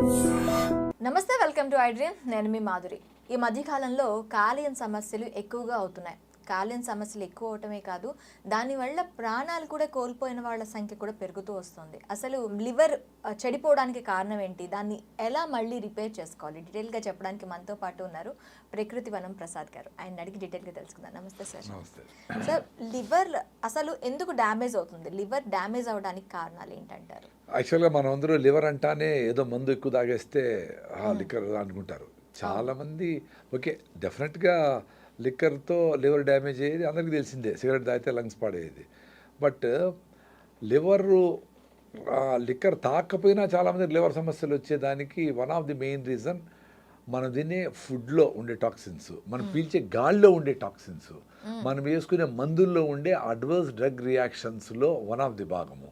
నమస్తే, welcome to iDream. నేను మీ మాధురి. ఈ మధ్యకాలంలో కాలేయం సమస్యలు ఎక్కువగా అవుతున్నాయి. కాలేయం సమస్యలు ఎక్కువ అవటమే కాదు, దానివల్ల ప్రాణాలు కూడా కోల్పోయిన వాళ్ళ సంఖ్య కూడా పెరుగుతూ వస్తుంది. అసలు లివర్ చెడిపోవడానికి కారణం ఏంటి, దాన్ని ఎలా మళ్ళీ రిపేర్ చేసుకోవాలి, డీటెయిల్గా చెప్పడానికి మనతో పాటు ఉన్నారు ప్రకృతి వనం ప్రసాద్ గారు. ఆయన అడిగి డీటెయిల్గా తెలుసుకుందాం. నమస్తే సార్. సార్, లివర్ అసలు ఎందుకు డ్యామేజ్ అవుతుంది? లివర్ డ్యామేజ్ అవడానికి కారణాలు ఏంటంటారు? యాక్చువల్గా మనం అందరూ లివర్ అంటానే ఏదో మందు ఎక్కువ తాగేస్తే లిక్కర్ అనుకుంటారు చాలామంది. ఓకే, డెఫినెట్గా లిక్కర్తో లివర్ డ్యామేజ్ అయ్యేది అందరికీ తెలిసిందే, సిగరెట్ తాగితే లంగ్స్ పాడేది. బట్ లిక్కర్ తాకపోయినా చాలామంది లివర్ సమస్యలు వచ్చేదానికి one of the main reason మనం తినే ఫుడ్లో ఉండే టాక్సిన్స్, మనం పీల్చే గాల్లో ఉండే టాక్సిన్స్, మనం వేసుకునే మందుల్లో ఉండే అడ్వర్స్ డ్రగ్ రియాక్షన్స్లో వన్ ఆఫ్ ది భాగము.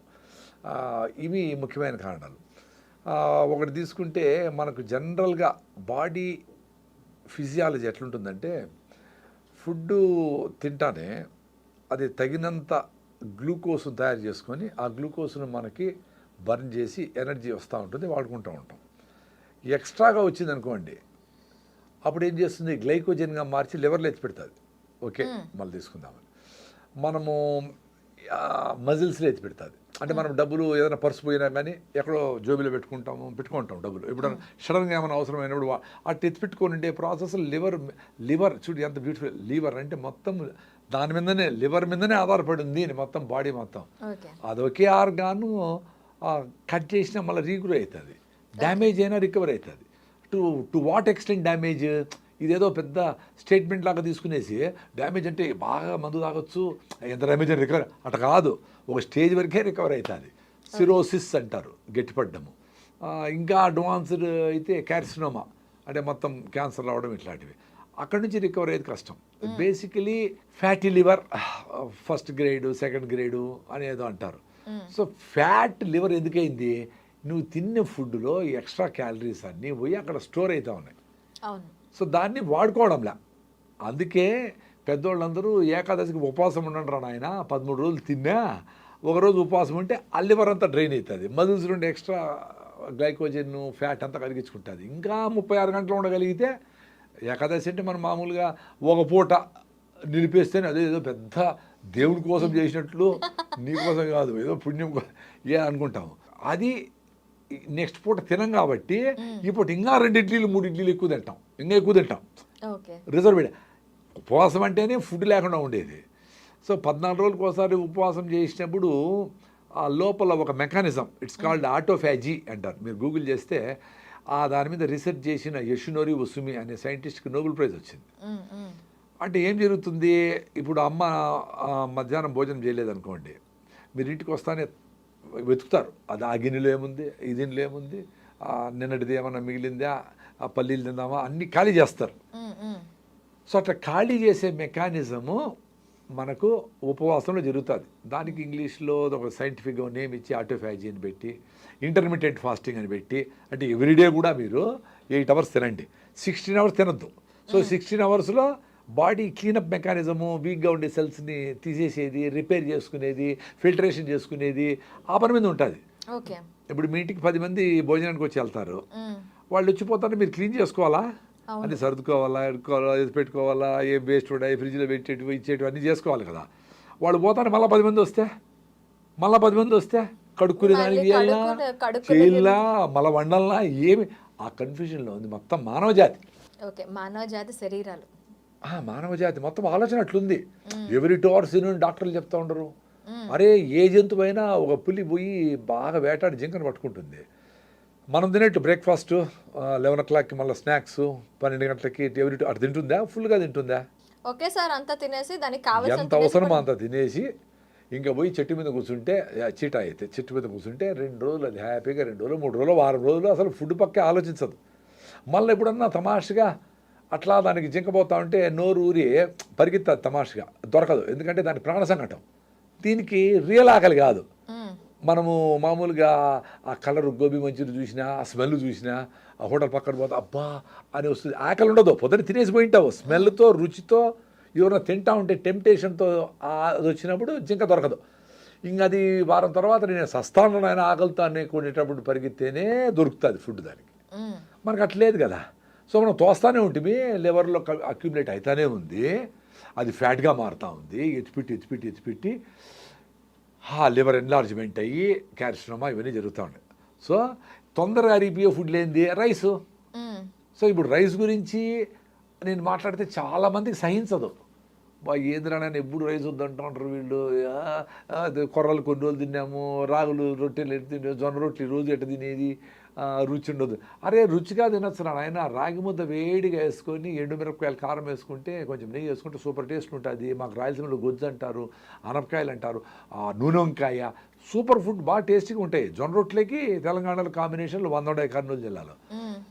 ఇవి ముఖ్యమైన కారణాలు. ఒకటి తీసుకుంటే మనకు జనరల్గా బాడీ ఫిజియాలజీ ఎట్లుంటుందంటే, ఫుడ్ తింటానే అది తగినంత గ్లూకోజ్ను తయారు చేసుకొని ఆ గ్లూకోజ్ను మనకి బర్న్ చేసి ఎనర్జీ వస్తూ ఉంటుంది, వాడుకుంటూ ఉంటాం. ఎక్స్ట్రాగా వచ్చింది అనుకోండి, అప్పుడు ఏం చేస్తుంది, గ్లైకోజన్గా మార్చి లివర్లో ఎత్తి పెడుతుంది. ఓకే, మళ్ళీ తీసుకుందామని మనము మజిల్స్లో ఎత్తి పెడుతుంది. అంటే మనం డబ్బులు ఏదైనా పర్సు పోయినా కానీ ఎక్కడో జోబీలో పెట్టుకుంటాం డబ్బులు. ఇప్పుడు సడన్గా ఏమైనా అవసరమైనప్పుడు అటు ఎత్తి పెట్టుకొని ఉండే ప్రాసెస్ లివర్ చూడు ఎంత బ్యూటిఫుల్. లివర్ అంటే మొత్తం దాని మీదనే, లివర్ మీదనే ఆధారపడి ఉంది మొత్తం బాడీ మొత్తం. అదొకే ఆర్గాను కట్ చేసినా మళ్ళీ రీగ్రో అవుతుంది, డ్యామేజ్ అయినా రికవర్ అవుతుంది. To what extent damage? ఇదేదో పెద్ద స్టేట్మెంట్ లాగా తీసుకునేసి డ్యామేజ్ అంటే బాగా మందు తాగొచ్చు, ఎంత డ్యామేజ్ అని రికవర్ అట్లా కాదు, ఒక స్టేజ్ వరకే రికవర్ అవుతుంది. సిరోసిస్ అంటారు, గట్టిపడ్డము. ఇంకా అడ్వాన్స్డ్ అయితే క్యార్సినోమా అంటే మొత్తం క్యాన్సర్ రావడం, ఇట్లాంటివి. అక్కడి నుంచి రికవర్ అయ్యేది కష్టం. Basically fatty liver first grade, second grade అనేదో అంటారు. సో ఫ్యాట్ లివర్ ఎందుకైంది, నువ్వు తిన్న ఫుడ్లో ఎక్స్ట్రా క్యాలరీస్ అన్నీ పోయి అక్కడ స్టోర్ అవుతా ఉన్నాయి. సో దాన్ని వాడుకోవడంలా. అందుకే పెద్దోళ్ళందరూ ఏకాదశికి ఉపవాసం ఉండండి రా నాయన, 13 రోజులు తిన్నా, ఒకరోజు ఉపవాసం ఉంటే ఆ లివర్ అంతా డ్రైన్ అవుతుంది, మజిల్స్ నుండి ఎక్స్ట్రా గ్లైకోజన్ ఫ్యాట్ అంతా కరిగించుకుంటుంది. ఇంకా 36 గంటలు ఉండగలిగితే, ఏకాదశి అంటే మనం మామూలుగా ఒక పూట నిలిపేస్తేనే అదేదో పెద్ద దేవుడి కోసం చేసినట్లు, నీ కోసం కాదు, ఏదో పుణ్యం అనుకుంటాము. అది నెక్స్ట్ పూట తినం కాబట్టి ఈ పూట ఇంకా 2 ఇడ్లీలు 3 ఇడ్లీలు ఎక్కువ తింటాం, ఇంకా ఎక్కువ తింటాం. రిజర్వ్డ్ ఉపవాసం అంటేనే ఫుడ్ లేకుండా ఉండేది. సో 14 రోజులకు ఒకసారి ఉపవాసం చేసినప్పుడు ఆ లోపల ఒక మెకానిజం, ఇట్స్ కాల్డ్ ఆటోఫాజీ అంటారు. మీరు గూగుల్ చేస్తే దాని మీద రీసెర్చ్ చేసిన యషునోరి ఉసుమి అనే సైంటిస్ట్కి నోబెల్ ప్రైజ్ వచ్చింది. అంటే ఏం జరుగుతుంది, ఇప్పుడు అమ్మ మధ్యాహ్నం భోజనం చేయలేదనుకోండి, మీరు ఇంటికి వస్తానే వెతుకుతారు, అది ఆ గిన్నెలో ఏముంది, ఈ గిన్నెలో ఏముంది, నిన్నటిది ఏమన్నా మిగిలిందా, ఆ పల్లీలు తిందామా, అన్నీ ఖాళీ చేస్తారు. సో అట్లా ఖాళీ చేసే మెకానిజము మనకు ఉపవాసంలో జరుగుతుంది. దానికి ఇంగ్లీష్లో ఒక సైంటిఫిక్గా నేమ్ ఇచ్చి ఆటోఫాజీ అని పెట్టి, ఇంటర్మీడియట్ ఫాస్టింగ్ అని పెట్టి, అంటే ఎవ్రీడే కూడా మీరు 8 అవర్స్ తినండి, 16 అవర్స్ తినద్దు. సో 16 అవర్స్లో బాడీ క్లీనప్ మెకానిజము, వీక్గా ఉండే సెల్స్ని తీసేసేది, రిపేర్ చేసుకునేది, ఫిల్టరేషన్ చేసుకునేది, ఆ పని మీద ఉంటుంది. ఇప్పుడు మీ ఇంటికి 10 మంది భోజనానికి వచ్చి వెళ్తారు, వాళ్ళు వచ్చిపోతారు, మీరు క్లీన్ చేసుకోవాలా, అన్నీ సర్దుకోవాలా, ఎడుకోవాలా, ఇది పెట్టుకోవాలా, ఏ వేస్ట్ ఉన్నాయి ఫ్రిడ్జ్లో పెట్టేటివి ఇచ్చేటివి అన్నీ చేసుకోవాలి కదా. వాళ్ళు పోతారు, మళ్ళీ 10 మంది వస్తే కడుక్కునే దానికి చేయాలా, మళ్ళీ వండాలన్నా, ఏమి ఆ కన్ఫ్యూజన్లో ఉంది మొత్తం మానవజాతి శరీరాలు. మానవజాతి మొత్తం ఆలోచన అట్లుంది. ఎవరి 2 hours డాక్టర్లు చెప్తా ఉండరు, అరే ఏ జంతువైనా ఒక పులి పోయి బాగా వేటాడి జింకను పట్టుకుంటుంది. మనం తినేట్టు బ్రేక్ఫాస్ట్ 11 o'clockకి, మళ్ళీ స్నాక్స్ 12 గంటలకి, అటు తింటుందా, ఫుల్గా తింటుందా, ఒకేసారి అంతా తినేసి దానికి ఎంత అవసరమో అంత తినేసి ఇంకా పోయి చెట్టు మీద కూర్చుంటే, చీట అయితే చెట్టు మీద కూర్చుంటే 2 రోజులు అది హ్యాపీగా, 2 రోజులు 3 రోజులు వారం రోజులు అసలు ఫుడ్ పక్కే ఆలోచించదు. మళ్ళీ ఎప్పుడన్నా తమాషగా అట్లా దానికి జింకపోతా ఉంటే నోరు ఊరి పరిగెత్తుంది, తమాషగా దొరకదు, ఎందుకంటే దాని ప్రాణ సంకటం. దీనికి రియల్ ఆకలి కాదు. మనము మామూలుగా ఆ కలర్ గోబీ మంచూరి చూసినా, ఆ స్మెల్ చూసినా, ఆ హోటల్ పక్కన పోతే అబ్బా అని వస్తుంది, ఆకలి ఉండదు, పొద్దున తినేసి పోయింటావు, స్మెల్తో రుచితో ఎవరైనా తింటా ఉంటే టెంప్టేషన్తో అది వచ్చినప్పుడు జింక దొరకదు. ఇంక అది వారం తర్వాత నేను సస్తాను ఆయన ఆకలితో అనేకునేటప్పుడు పరిగెత్తేనే దొరుకుతుంది ఫుడ్ దానికి. మనకు అట్లేదు కదా. సో మనం తోస్తానే ఉంటుంది, లివర్లో అక్యుములేట్ అవుతానే ఉంది, అది ఫ్యాట్గా మారుతూ ఉంది, ఎత్తిపెట్టి లివర్ ఎన్లార్జ్మెంట్ అయ్యి క్యాల్షియమా ఇవన్నీ జరుగుతూ ఉన్నాయి. సో తొందరగా అరిగిపోయే ఫుడ్ లేనిది రైసు. సో ఇప్పుడు రైస్ గురించి నేను మాట్లాడితే చాలామందికి సహించదు. ఏందిరా నేను ఎప్పుడు రైస్ వద్దంటారు వీళ్ళు, కొర్రలు కొన్ని రోజులు తిన్నాము, రాగులు రొట్టెలు ఎట్టు తిన్నాము, జొన్న రొట్టెలు రోజు ఎట్ట తినేది, రుచి ఉండదు. అరే రుచిగా తినొచ్చు ఆయన, రాగి ముద్ద వేడిగా వేసుకొని ఎండుమిరపకాయలు కారం వేసుకుంటే కొంచెం నెయ్యి వేసుకుంటే సూపర్ టేస్ట్ ఉంటుంది. మాకు రాయలసీమలో గొజ్జు అంటారు, అనపకాయలు అంటారు, నూనె వంకాయ సూపర్ ఫుడ్ బాగా టేస్టీగా ఉంటాయి. జొన్న రొట్టెలకి తెలంగాణలో కాంబినేషన్లు 100 ఉన్నాయి కర్నూలు జిల్లాలో.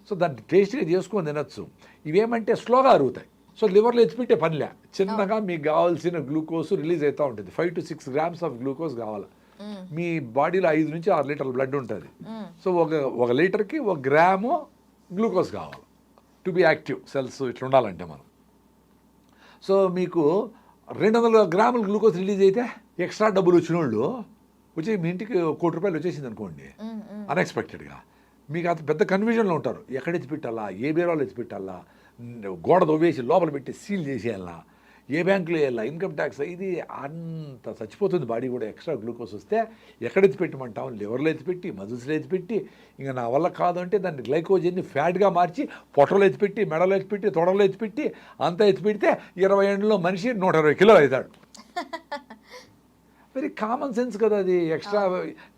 సో దాన్ని టేస్టీగా చేసుకొని తినొచ్చు. ఇవేమంటే స్లోగా అరుగుతాయి. సో లివర్లో ఎత్తిపెట్టే పనిలే, చిన్నగా మీకు కావాల్సిన గ్లూకోజ్ రిలీజ్ అవుతూ ఉంటుంది. 5 to 6 grams ఆఫ్ గ్లూకోజ్ కావాలి. మీ బాడీలో 5 నుంచి 6 లీటర్ల బ్లడ్ ఉంటుంది. సో ఒక లీటర్కి 1 గ్రాము గ్లూకోజ్ కావాలి టు బి యాక్టివ్ సెల్స్ ఇట్లా ఉండాలంటే మనం. సో మీకు 200 గ్రాముల గ్లూకోజ్ రిలీజ్ అయితే ఎక్స్ట్రా డబ్బులు వచ్చిన వాళ్ళు వచ్చి మీ ఇంటికి ₹1,00,00,000 వచ్చేసింది అనుకోండి అన్ఎక్స్పెక్టెడ్గా, మీకు అంత పెద్ద కన్ఫ్యూజన్లో ఉంటారు. ఎక్కడ ఎత్తిపెట్టాలా, ఏ బీరాలో ఎత్తిపెట్టాలా, గోడ దొవ్వేసి లోపల పెట్టి సీల్ చేసేయాలా, ఏ బ్యాంకులో వేయాలా, ఇన్కమ్ ట్యాక్స్, ఇది అంత చచ్చిపోతుంది బాడీ కూడా. ఎక్స్ట్రా గ్లూకోజ్ వస్తే ఎక్కడ ఎత్తిపెట్టమంటాం, లివర్లో ఎత్తిపెట్టి, మజిల్స్లో ఎత్తిపెట్టి, ఇంకా నా వల్ల కాదు అంటే దాన్ని గ్లైకోజన్ని ఫ్యాట్గా మార్చి పొట్టలో ఎత్తిపెట్టి, మెడలో ఎత్తిపెట్టి, తొడలో ఎత్తిపెట్టి, అంతా ఎత్తిపెడితే 20 ఏళ్ళలో మనిషి 120 కిలోలు అవుతాడు. వెరీ కామన్ సెన్స్ కదా అది. ఎక్స్ట్రా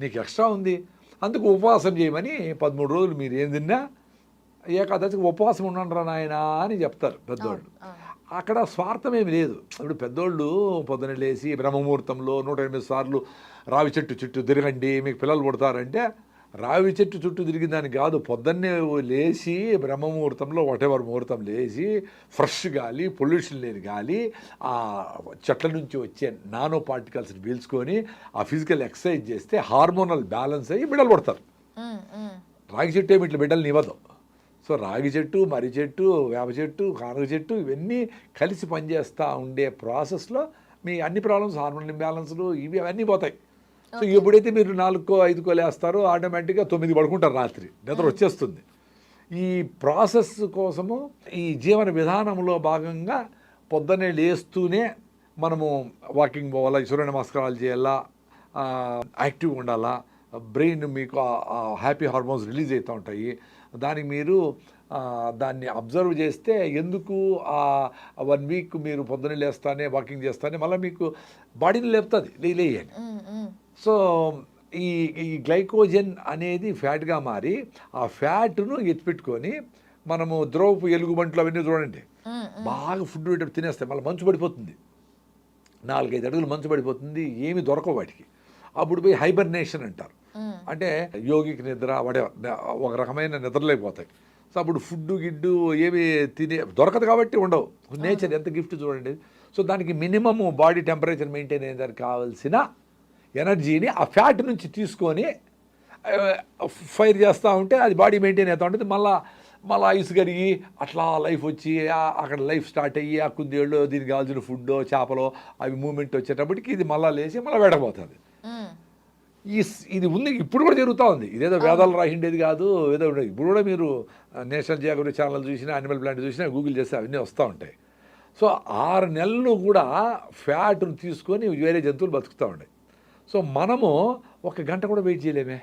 నీకు ఎక్స్ట్రా ఉంది, అందుకు ఉపవాసం చేయమని 13 రోజులు మీరు ఏం తిన్నా ఏకాదశికి ఉపవాసం ఉండండిరా నాయనా అని చెప్తారు పెద్దోళ్ళు. అక్కడ స్వార్థం ఏమి లేదు. ఇప్పుడు పెద్దోళ్ళు పొద్దున లేచి బ్రహ్మముహూర్తంలో 108 సార్లు రావి చెట్టు చుట్టూ తిరగండి మీకు పిల్లలు పుడతారంటే రావి చెట్టు చుట్టూ తిరిగిన దానికి కాదు, పొద్దున్నే లేచి బ్రహ్మముహూర్తంలో వాటెవర్ ముహూర్తం లేచి ఫ్రెష్ గాలి, పొల్యూషన్ లేని గాలి, ఆ చెట్ల నుంచి వచ్చే నానో పార్టికల్స్ని పీల్చుకొని ఆ ఫిజికల్ ఎక్సర్సైజ్ చేస్తే హార్మోనల్ బ్యాలెన్స్ అయ్యి బిడ్డలు పుడతారు. రాగి చెట్టు ఏమి ఇట్లా బిడ్డలు ఇవ్వదు. సో రాగి చెట్టు, మర్రి చెట్టు, వేప చెట్టు, కానుగ చెట్టు ఇవన్నీ కలిసి పనిచేస్తూ ఉండే ప్రాసెస్లో మీ అన్ని ప్రాబ్లమ్స్, హార్మోన్ ఇంబ్యాలెన్స్లు ఇవి అవన్నీ పోతాయి. సో ఎప్పుడైతే మీరు 4కో 5కో లేస్తారో ఆటోమేటిక్గా 9 పడుకుంటారు, రాత్రి నిద్ర వచ్చేస్తుంది. ఈ ప్రాసెస్ కోసము ఈ జీవన విధానంలో భాగంగా పొద్దున్నే లేస్తూనే మనము వాకింగ్ పోవాలా, సూర్య నమస్కారాలు చేయాలా, యాక్టివ్గా ఉండాలా, బ్రెయిన్ మీకు హ్యాపీ హార్మోన్స్ రిలీజ్ అవుతూ ఉంటాయి. దానికి మీరు దాన్ని అబ్జర్వ్ చేస్తే ఎందుకు 1 వీక్ మీరు పొద్దున్నే లేస్తానే వాకింగ్ చేస్తానే మళ్ళీ మీకు బాడీని లేపుతుంది లేయని. సో ఈ గ్లైకోజన్ అనేది ఫ్యాట్గా మారి ఆ ఫ్యాట్ను ఎత్తిపెట్టుకొని మనము ద్రవపు ఎలుగుబంట్లు అవన్నీ చూడండి బాగా ఫుడ్ తినేస్తాయి, మళ్ళీ మంచు పడిపోతుంది, 4-5 అడుగులు మంచు పడిపోతుంది, ఏమి దొరకవు వాటికి. అప్పుడు పోయి హైబర్నేషన్ అంటారు, అంటే యోగిక్ నిద్ర ఒక రకమైన నిద్రలేకపోతాయి. సో అప్పుడు ఫుడ్ గిడ్డు ఏమి దొరకదు కాబట్టి ఉండవు. నేచర్ ఎంత గిఫ్ట్ చూడండి. సో దానికి మినిమము బాడీ టెంపరేచర్ మెయింటైన్ అయ్యేదానికి కావాల్సిన ఎనర్జీని ఆ ఫ్యాట్ నుంచి తీసుకొని ఫైర్ చేస్తూ ఉంటే అది బాడీ మెయింటైన్ అవుతూ ఉంటుంది. మళ్ళీ ఐస్ కరిగి అట్లా లైఫ్ వచ్చి అక్కడ లైఫ్ స్టార్ట్ అయ్యి ఆ కుందేళ్ళు దీనికి కావాల్సిన ఫుడ్ చేపలో అవి మూమెంట్ వచ్చేటప్పటికి ఇది మళ్ళీ లేచి మళ్ళీ వేడకపోతుంది. ఇది ఉంది, ఇప్పుడు కూడా జరుగుతూ ఉంది. ఇదేదో వేదాలు రాసిండేది కాదు, ఏదో ఇప్పుడు కూడా మీరు నేషనల్ జియోగ్రఫీ ఛానల్ చూసినా, యానిమల్ ప్లానెట్ చూసినా, గూగుల్ చేస్తే అవన్నీ వస్తూ ఉంటాయి. సో 6 నెలలు కూడా ఫ్యాట్ను తీసుకొని వేరే జంతువులు బతుకుతూ ఉన్నాయి. సో మనము 1 గంట కూడా వెయిట్ చేయలేమే.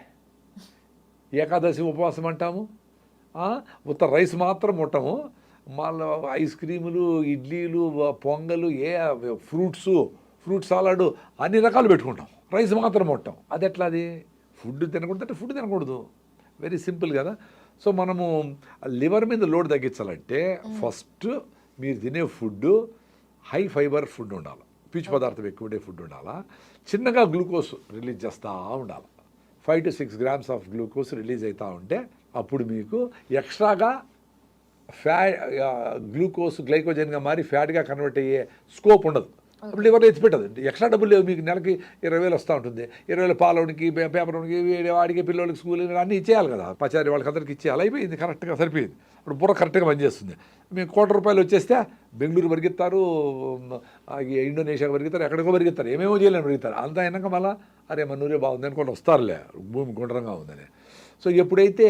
ఏకాదశి ఉపవాసం అంటాము, ఉత్త రైస్ మాత్రం ముట్టము, మళ్ళీ ఐస్ క్రీములు, ఇడ్లీలు, పొంగలు, ఫ్రూట్ సాలాడు అన్ని రకాలు పెట్టుకుంటాం, రైస్ మాత్రం ముట్టాం. అది ఎట్లా? అది ఫుడ్ తినకూడదు అంటే ఫుడ్ తినకూడదు, వెరీ సింపుల్ కదా. సో మనము లివర్ మీద లోడ్ తగ్గించాలంటే ఫస్ట్ మీరు తినే ఫుడ్ హై ఫైబర్ ఫుడ్ ఉండాలి, పీచు పదార్థం ఎక్కువ ఉండే ఫుడ్ ఉండాలా, చిన్నగా గ్లూకోజ్ రిలీజ్ చేస్తూ ఉండాలి. 5 to 6 grams of glucose release అవుతూ ఉంటే అప్పుడు మీకు ఎక్స్ట్రాగా గ్లూకోజ్ గ్లైకోజన్గా మారి ఫ్యాట్గా కన్వర్ట్ అయ్యే స్కోప్ ఉండదు. అప్పుడు లివర్లో ఎత్తిపెట్టదు. ఎక్స్ట్రా డబ్బులు లేవు మీకు, నెలకి 20,000 వస్తూ ఉంటుంది. 20,000 పాలవనికి, పేపర్కి, వాడికి, పిల్లలకి స్కూల్ అన్నీ ఇచ్చేయాలి కదా, పచారి వాళ్ళకి అందరికి ఇచ్చేయాలి. అయిపోయింది, కరెక్ట్గా సరిపోయింది. ఇప్పుడు బుర్ర కరెక్ట్గా పనిచేస్తుంది. మీకు ₹1,00,00,000 వచ్చేస్తే బెంగళూరు పరిగెత్తారు, ఇండోనేషియాకి పరిగెత్తారు, ఎక్కడికో పరిగెత్తారు, ఏమేమో చేయలేని పరిగెత్తారు. అంతా అయినాక మళ్ళీ అరే మన ఊరే బాగుంది అనుకోండి వస్తారులే, భూమి గుండ్రంగా ఉందని. సో ఎప్పుడైతే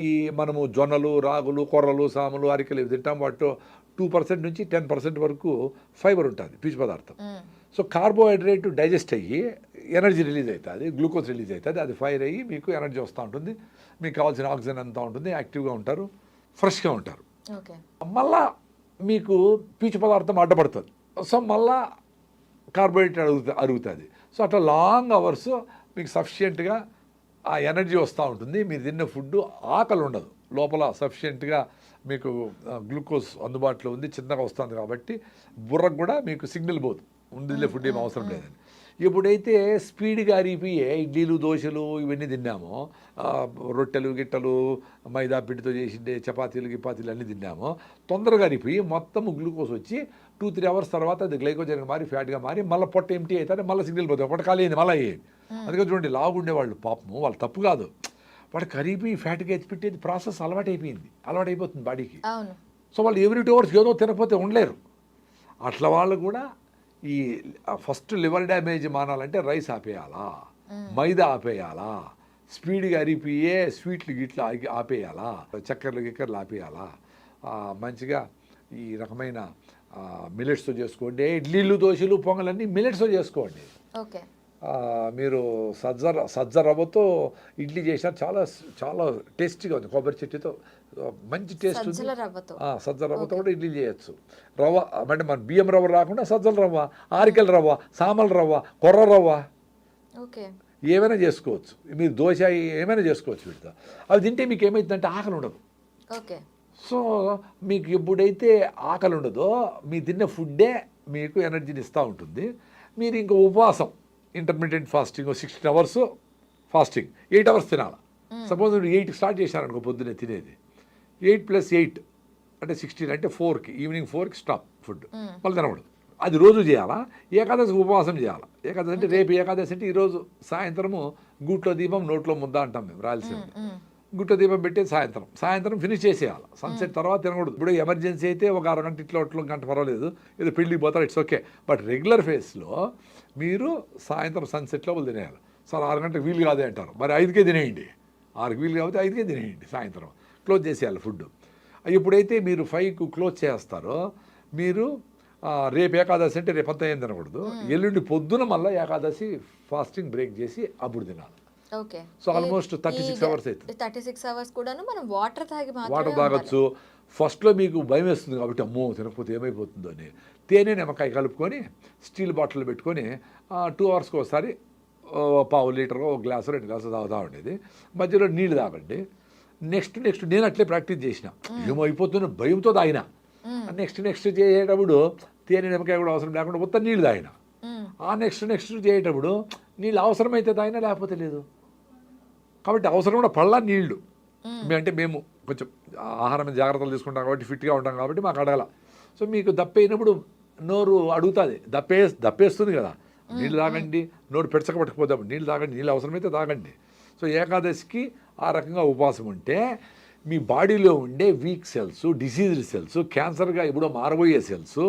ఈ మనము జొన్నలు, రాగులు, కొర్రలు, సాములు, అరికెలు ఇవి తింటాం. వాటిలో 2% నుంచి 10% వరకు ఫైబర్ ఉంటుంది, పీచు పదార్థం. సో కార్బోహైడ్రేట్ డైజెస్ట్ అయ్యి ఎనర్జీ రిలీజ్ అవుతుంది, గ్లూకోజ్ రిలీజ్ అవుతుంది, అది ఫైర్ అయ్యి మీకు ఎనర్జీ వస్తూ ఉంటుంది, మీకు కావాల్సిన ఆక్సిజన్ అంతా ఉంటుంది, యాక్టివ్గా ఉంటారు, ఫ్రెష్గా ఉంటారు. ఓకే. మళ్ళా మీకు పీచు పదార్థం అడ్డపడుతుంది, సో మళ్ళా కార్బోహైడ్రేట్ అరుగుతుంది. సో అట్లా లాంగ్ అవర్స్ మీకు సఫిషియెంట్గా ఆ ఎనర్జీ వస్తూ ఉంటుంది. మీరు తిన్న ఫుడ్ ఆకలి ఉండదు, లోపల సఫిషియెంట్గా మీకు గ్లూకోజ్ అందుబాటులో ఉంది, చిన్నగా వస్తుంది కాబట్టి బుర్రకు కూడా మీకు సిగ్నల్ పోదు, ఉండిలే ఫుడ్ ఏం అవసరం లేదని. ఎప్పుడైతే స్పీడ్గా అరిగిపోయే ఇడ్లీలు, దోశలు ఇవన్నీ తిన్నామో, రొట్టెలు గిట్టలు, మైదా పిండితో చేసిండే చపాతీలు గిపాతీలు అన్నీ తిన్నామో, తొందరగా అరిగిపోయి మొత్తం గ్లూకోజ్ వచ్చి 2-3 అవర్స్ తర్వాత అది గ్లైకోజన్గా మారి ఫ్యాట్గా మారి మళ్ళీ పొట్ట ఎంటీ అవుతుంది, మళ్ళీ సిగ్నల్ పోతుంది, పొట్ట ఖాళీ అయింది మళ్ళీ అయ్యేది. అందుకని చూడండి, లాగుండేవాళ్ళు పాపము, వాళ్ళు తప్పు కాదు, వాడు కరిగిపోయి ఫ్యాట్గా ఎత్తిపెట్టేది ప్రాసెస్ అలవాటైపోతుంది బాడీకి. సో వాళ్ళు ఎవ్రీ 2 అవర్స్ ఏదో తినకపోతే ఉండలేరు. అట్లా వాళ్ళు కూడా ఈ ఫస్ట్ లివర్ డ్యామేజ్ మానాలంటే రైస్ ఆపేయాలా, మైదా ఆపేయాలా, స్పీడ్గా అరిగిపోయే స్వీట్లు గిట్లు ఆపేయాలా, చక్కెరలు ఆపేయాలా, మంచిగా ఈ రకమైన మిల్లెట్స్తో చేసుకోండి. ఇడ్లీలు, దోశలు, పొంగలన్నీ మిల్లెట్స్తో చేసుకోండి. ఓకే. మీరు సజ్జ రవ్వతో ఇడ్లీ చేసినా చాలా చాలా టేస్టీగా ఉంది, కొబ్బరి చెట్టుతో మంచి టేస్ట్ ఉంది. సజ్జ రవ్వతో కూడా ఇడ్లీ చేయొచ్చు. రవ్వ అంటే మన బియ్యం రవ్వ రాకుండా సజ్జల రవ్వ, ఆరికల రవ్వ, సామల రవ్వ, కొర్ర రవ్వ, ఏమైనా చేసుకోవచ్చు. మీరు దోశ ఏమైనా చేసుకోవచ్చు వీటితో. అవి తింటే మీకు ఏమవుతుందంటే ఆకలి ఉండదు. సో మీకు ఎప్పుడైతే ఆకలి ఉండదో మీ తిన్న ఫుడ్డే మీకు ఎనర్జీని ఇస్తూ ఉంటుంది. మీరు ఇంకా ఉపవాసం, intermediate fasting 16 hours fasting, 8 hours తినాలి. సపోజ్ మీరు 8కి స్టార్ట్ చేశారనుకో పొద్దున్నే తినేది, 8 + 8 అంటే 16, అంటే 4కి, ఈవినింగ్ 4కి స్టాప్ ఫుడ్, మళ్ళీ తినకూడదు. అది రోజు చేయాలా. ఏకాదశి ఉపవాసం చేయాలా. ఏకాదశి అంటే రేపు ఏకాదశి అంటే ఈరోజు సాయంత్రము గూట్లో దీపం నోట్లో ముద్ద అంటాం మేము రాయలసీమ. గుట్ట దీపం పెట్టి సాయంత్రం ఫినిష్ చేసేయాలి. సన్సెట్ తర్వాత తినకూడదు. ఇప్పుడు ఎమర్జెన్సీ అయితే ఒక అరగంట ఇట్లా గంట పర్వాలేదు, ఏదో పెళ్ళికి పోతారు, ఇట్స్ ఓకే. బట్ రెగ్యులర్ ఫేస్లో మీరు సాయంత్రం సన్సెట్ లోపల తినేయాలి. సార్ 6 గంటలకు వీలు కాదే అంటారు, మరి 5కే తినేయండి. 6కి వీలు కాబట్టి 5కే తినేయండి. సాయంత్రం క్లోజ్ చేసేయాలి ఫుడ్. ఎప్పుడైతే మీరు 5కు క్లోజ్ చేస్తారో, మీరు రేపు ఏకాదశి అంటే రేపంతా ఏం తినకూడదు. ఎల్లుండి పొద్దున మళ్ళీ ఏకాదశి ఫాస్టింగ్ బ్రేక్ చేసి అప్పుడు తినాలి. సో ఆల్మోస్ట్ 36 అవర్స్ అవుతుంది. 36 అవర్స్ కూడాను మనం వాటర్ తాగొచ్చు. ఫస్ట్లో మీకు భయం వేస్తుంది కాబట్టి అమ్మో తినకపోతే ఏమైపోతుందో అని తేనె నిమ్మకాయ కలుపుకొని స్టీల్ బాటిల్ పెట్టుకొని 2 అవర్స్కి ఒకసారి పావు లీటర్, 1 గ్లాసు 2 గ్లాసులు తాగుతూ ఉండేది. మధ్యలో నీళ్ళు తాగండి. నెక్స్ట్ నేను అట్లే ప్రాక్టీస్ చేసిన, ఏమైపోతున్న భయంతో తాగిన. నెక్స్ట్ చేసేటప్పుడు తేనె నిమ్మకాయ కూడా అవసరం లేకుండా మొత్తం నీళ్ళు తాగిన. నెక్స్ట్ చేసేటప్పుడు నీళ్ళు అవసరమైతే తాగినా, లేకపోతే లేదు. కాబట్టి అవసరం కూడా పళ్ళ నీళ్లు. మేము కొంచెం ఆహారం జాగ్రత్తలు తీసుకుంటాం కాబట్టి ఫిట్గా ఉంటాం కాబట్టి మాకు అడగల. సో మీకు దప్పైనప్పుడు నోరు అడుగుతుంది, దప్పేస్తుంది కదా, నీళ్ళు తాగండి. నోరు పెడచకపట్టకపోతాం, నీళ్ళు తాగండి, నీళ్ళు అవసరమైతే తాగండి. సో ఏకాదశికి ఆ రకంగా ఉపవాసం ఉంటే మీ బాడీలో ఉండే వీక్ సెల్స్, డిసీజ్డ్ సెల్స్, క్యాన్సర్గా ఎప్పుడో మారబోయే సెల్స్,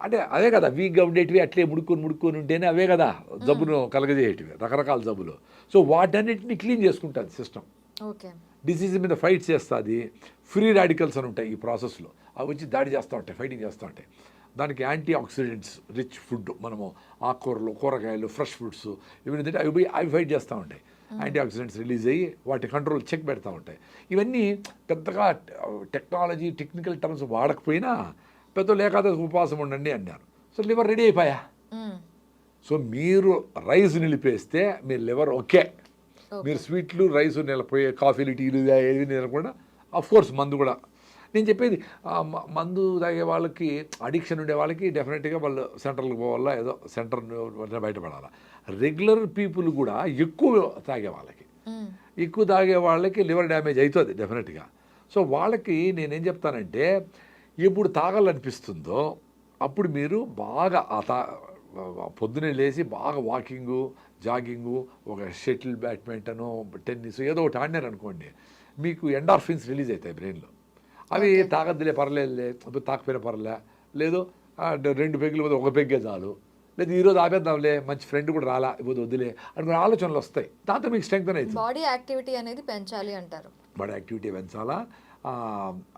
అంటే అదే కదా వీక్గా ఉండేటివి, అట్లే ముడుకొని ఉంటేనే అవే కదా జబ్బును కలగజేయేటివి, రకరకాల జబ్బులు. సో వాటన్నిటిని క్లీన్ చేసుకుంటుంది సిస్టమ్. డిసీజ్ మీద ఫైట్ చేస్తుంది. ఫ్రీ రాడికల్స్ అని ఉంటాయి ఈ ప్రాసెస్లో, అవి వచ్చి దాడి చేస్తూ ఉంటాయి, ఫైటింగ్ చేస్తూ ఉంటాయి. దానికి యాంటీ ఆక్సిడెంట్స్ రిచ్ ఫుడ్, మనము ఆకుకూరలు, కూరగాయలు, ఫ్రెష్ ఫ్రూట్స్ ఇవన్నీ తింటే అవి ఫైట్ చేస్తూ ఉంటాయి. యాంటీ ఆక్సిడెంట్స్ రిలీజ్ అయ్యి వాటి కంట్రోల్ చెక్ పెడతా ఉంటాయి. ఇవన్నీ పెద్దగా టెక్నాలజీ, టెక్నికల్ టర్మ్స్ వాడకపోయినా పెద్దలు ఏకాదశి ఉపవాసం ఉండండి అన్నారు. సో లివర్ రెడీ అయిపోయా. సో మీరు రైస్ నిలిపేస్తే మీ లివర్ ఓకే. మీరు స్వీట్లు, రైస్ నిలిపోయే, కాఫీలు, టీలు ఏవి నిలకుండా, అఫ్కోర్స్ మందు కూడా. నేను చెప్పేది మందు తాగే వాళ్ళకి, అడిక్షన్ ఉండే వాళ్ళకి డెఫినెట్గా వాళ్ళు సెంటర్లకు పోవాలా, ఏదో సెంటర్ బయటపడాలా. రెగ్యులర్ పీపుల్ కూడా ఎక్కువ తాగే వాళ్ళకి లివర్ డ్యామేజ్ అవుతుంది డెఫినెట్గా. సో వాళ్ళకి నేనేం చెప్తానంటే, ఎప్పుడు తాగాలనిపిస్తుందో అప్పుడు మీరు బాగా పొద్దునే లేచి బాగా వాకింగు, జాగింగు, ఒక షటిల్, బ్యాడ్మింటను, టెన్నిస్ ఏదో ఒకటి ఆడినారు అనుకోండి, మీకు ఎండార్ఫిన్స్ రిలీజ్ అవుతాయి బ్రెయిన్లో. అవి తాగద్దులే పర్లేదులే, తాకపోయినా పర్లే, లేదు 2 పెగ్గులు పోతే 1 పెగ్గే చాలు, లేదు ఈరోజు ఆపేద్దాంలే, మంచి ఫ్రెండ్ కూడా రాలా, ఇప్పుడు వద్దులే అనుకునే ఆలోచనలు వస్తాయి. దాంతో మీకు స్ట్రెంగ్త్ అవుతుంది. బాడీ యాక్టివిటీ అనేది పెంచాలి అంటారు. బాడీ యాక్టివిటీ పెంచాలా.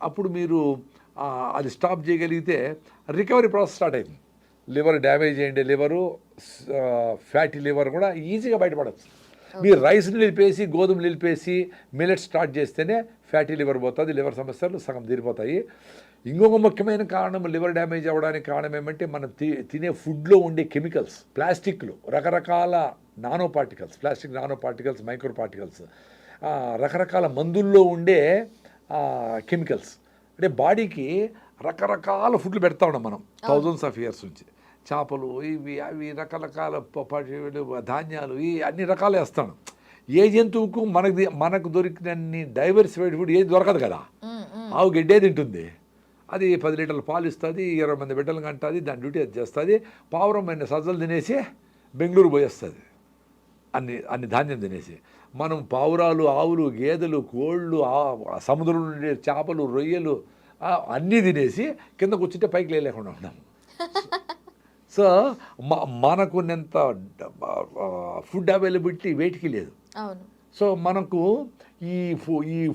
అప్పుడు మీరు అది స్టాప్ చేయగలిగితే రికవరీ ప్రాసెస్ స్టార్ట్ అవుతుంది. లివర్ డ్యామేజ్ అయ్యిండే లివరు, ఫ్యాటీ లివర్ కూడా ఈజీగా బయటపడవచ్చు. మీరు రైస్ని నిలిపేసి గోధుమలు నిలిపేసి మిల్లెట్ స్టార్ట్ చేస్తేనే ఫ్యాటీ లివర్ పోతుంది, లివర్ సమస్యలు సగం తీరిపోతాయి. ఇంకొక ముఖ్యమైన కారణం లివర్ డ్యామేజ్ అవ్వడానికి కారణం ఏమంటే మనం తినే ఫుడ్లో ఉండే కెమికల్స్, ప్లాస్టిక్లు, రకరకాల nano particles, plastic nano particles, micro particles, రకరకాల మందుల్లో ఉండే కెమికల్స్. అంటే బాడీకి రకరకాల ఫుడ్లు పెడతా ఉన్నాం మనం థౌజండ్స్ ఆఫ్ ఇయర్స్ నుంచి. చేపలు, ఇవి అవి రకరకాల ధాన్యాలు, ఈ అన్ని రకాలు వేస్తాను. ఏ జంతువుకు మనకు దొరికినన్ని డైవర్సిఫైడ్ ఫుడ్ ఏది దొరకదు కదా. ఆవు గడ్డే తింటుంది, అది 10 లీటర్ల పాలు ఇస్తుంది, 20 మంది బిడ్డలు కంటుంది, దాని డ్యూటీ అది చేస్తుంది. పావురమైన సజ్జలు తినేసి బెంగళూరు పోయేస్తుంది అన్ని ధాన్యం తినేసి. మనం పావురాలు, ఆవులు, గేదెలు, కోళ్ళు, సముద్రంలో ఉండే చేపలు, రొయ్యలు అన్నీ తినేసి కింద కూర్చుంటే పైకి లేకుండా ఉన్నాము. సో మనకున్నంత ఫుడ్ అవైలబిలిటీ వేటికి లేదు. సో మనకు ఈ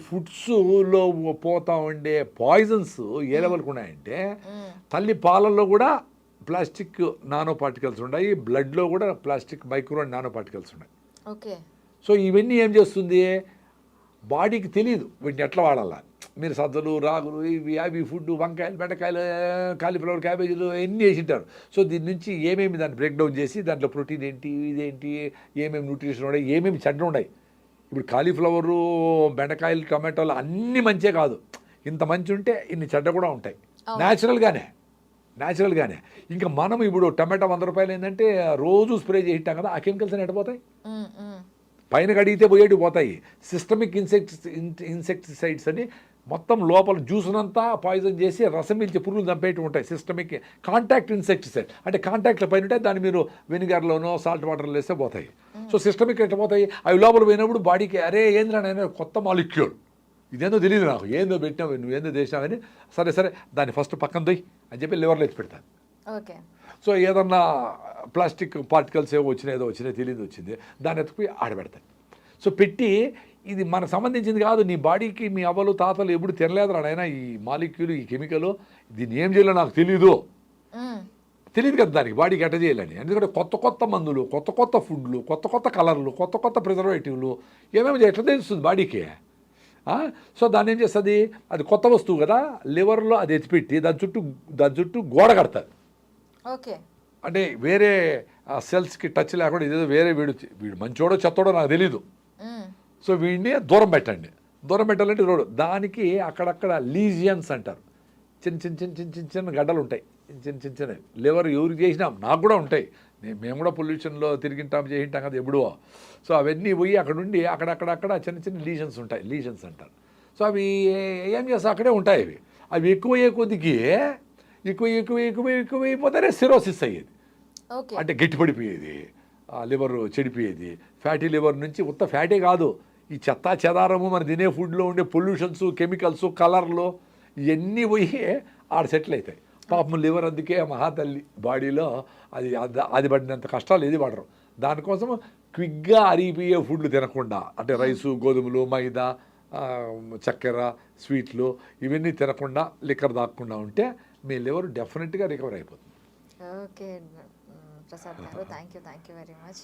ఫుడ్స్లో పోతా ఉండే పాయిజన్స్ ఏ లెవెల్కి ఉన్నాయంటే, తల్లి పాలల్లో కూడా ప్లాస్టిక్ నానో పార్టికల్స్ ఉన్నాయి, బ్లడ్లో కూడా ప్లాస్టిక్ మైక్రో నానో పార్టికల్స్ ఉన్నాయి. ఓకే. సో ఇవన్నీ ఏం చేస్తుంది, బాడీకి తెలియదు వీటిని ఎట్లా వాడాలా. మీరు సజ్జలు, రాగులు, ఇవి అవి ఫుడ్, వంకాయలు, బెండకాయలు, కాలీఫ్లవర్, క్యాబేజీలు ఎన్ని వేసింటారు. సో దీని నుంచి ఏమేమి దాన్ని బ్రేక్ డౌన్ చేసి దాంట్లో ప్రోటీన్ ఏంటి, ఇదేంటి, ఏమేమి న్యూట్రిషన్ ఉన్నాయి, ఏమేమి చెడ్డ ఉన్నాయి. ఇప్పుడు కాలీఫ్లవరు, బెండకాయలు, టమాటోలు అన్నీ మంచే కాదు, ఇంత మంచి ఉంటే ఇన్ని చెడ్డ కూడా ఉంటాయి న్యాచురల్గానే. ఇంకా మనం ఇప్పుడు టమాటా 100 రూపాయలు ఏంటంటే రోజు స్ప్రే చేయింటాం కదా, ఆ కెమికల్స్ అని ఎట్టపోతాయి, పైన కడిగితే పోయేటి పోతాయి. సిస్టమిక్ ఇన్సెక్టిసైడ్స్ అని మొత్తం లోపల జ్యూస్నంతా పాయిజన్ చేసి రసం పీల్చి పురుగులు చంపేటి ఉంటాయి. సిస్టమిక్ కాంటాక్ట్ ఇన్సెక్టిసైడ్ అంటే కాంటాక్ట్లో పైన ఉంటే దాన్ని మీరు వెనిగర్లోనో సాల్ట్ వాటర్లో వేస్తే పోతాయి. సో సిస్టమిక్ ఎట్లా పోతాయి, అవి లోపల పోయినప్పుడు బాడీకి అరే ఏంద్రా నేను కొత్త మాలిక్యూల్, ఇదేందో తెలియదు నాకు, ఏందో పెట్టినావు నువ్వేందో చేసినావని, సరే దాన్ని ఫస్ట్ పక్కన దొయ్యి అని చెప్పి లివర్లో ఎత్తి పెడతాను. ఓకే. సో ఏదన్నా ప్లాస్టిక్ పార్టికల్స్ ఏదో వచ్చినాయి తెలియదు వచ్చింది, దాన్ని ఎత్తుకుపోయి ఆడబెడతాను. సో పెట్టి ఇది మనకు సంబంధించింది కాదు, నీ బాడీకి మీ అవ్వలు తాతలు ఎప్పుడు తినలేదురా నాయన ఈ మాలిక్యూల్, ఈ కెమికల్, దీన్ని ఏం చేయాలో నాకు తెలియదు కదా దానికి బాడీకి ఎట్ట చేయాలని. ఎందుకంటే కొత్త మందులు, కొత్త ఫుడ్లు, కొత్త కలర్లు, కొత్త ప్రిజర్వేటివ్లు ఏమేమి ఎట్లా తెలుస్తుంది బాడీకి. సో దాన్ని ఏం చేస్తుంది, అది కొత్త వస్తువు కదా, లివర్లో అది ఎత్తిపెట్టి దాని చుట్టూ గోడ కడతాది. ఓకే. అంటే వేరే సెల్స్కి టచ్ లేకుండా ఇదేదో వేరే వీడు మంచోడో చెత్తోడో నాకు తెలీదు. సో వీడిని దూరం పెట్టాలంటే రోడ్డు దానికి అక్కడక్కడ లీజియన్స్ అంటారు, చిన్న గడ్డలు ఉంటాయి, చిన్న లివర్ ఎవరికి చేసినాం నాకు కూడా ఉంటాయి, మేము కూడా పొల్యూషన్లో చేయింటాం కదా ఎప్పుడో. సో అవన్నీ పోయి అక్కడ ఉండి అక్కడక్కడ చిన్న లీజన్స్ ఉంటాయి, లీజన్స్ అంటారు. సో అవి ఏం చేస్తా అక్కడే ఉంటాయి. అవి ఎక్కువయ్యే కొద్దికి ఎక్కువైపోతేనే సిరోసిస్ అయ్యేది, అంటే గట్టిపడిపోయేది, లివర్ చెడిపోయేది. ఫ్యాటీ లివర్ నుంచి ఉత్త ఫ్యాటే కాదు, ఈ చెదారము మన తినే ఫుడ్లో ఉండే పొల్యూషన్స్, కెమికల్స్, కలర్లు ఇవన్నీ పోయి ఆడ సెటిల్ అవుతాయి. పాపం లివర్ అందుకే మహాతల్లి బాడీలో అది పడినంత కష్టాలు ఏది పడరు. దానికోసం క్విక్గా అరిగిపోయే ఫుడ్లు తినకుండా, అంటే రైసు, గోధుమలు, మైదా, చక్కెర, స్వీట్లు ఇవన్నీ తినకుండా లిక్కర్ దాక్కుండా ఉంటే మీ లివర్ డెఫినెట్గా రికవర్ అయిపోతుంది. ఓకే ప్రసాద్ గారు, థ్యాంక్ యూ వెరీ మచ్.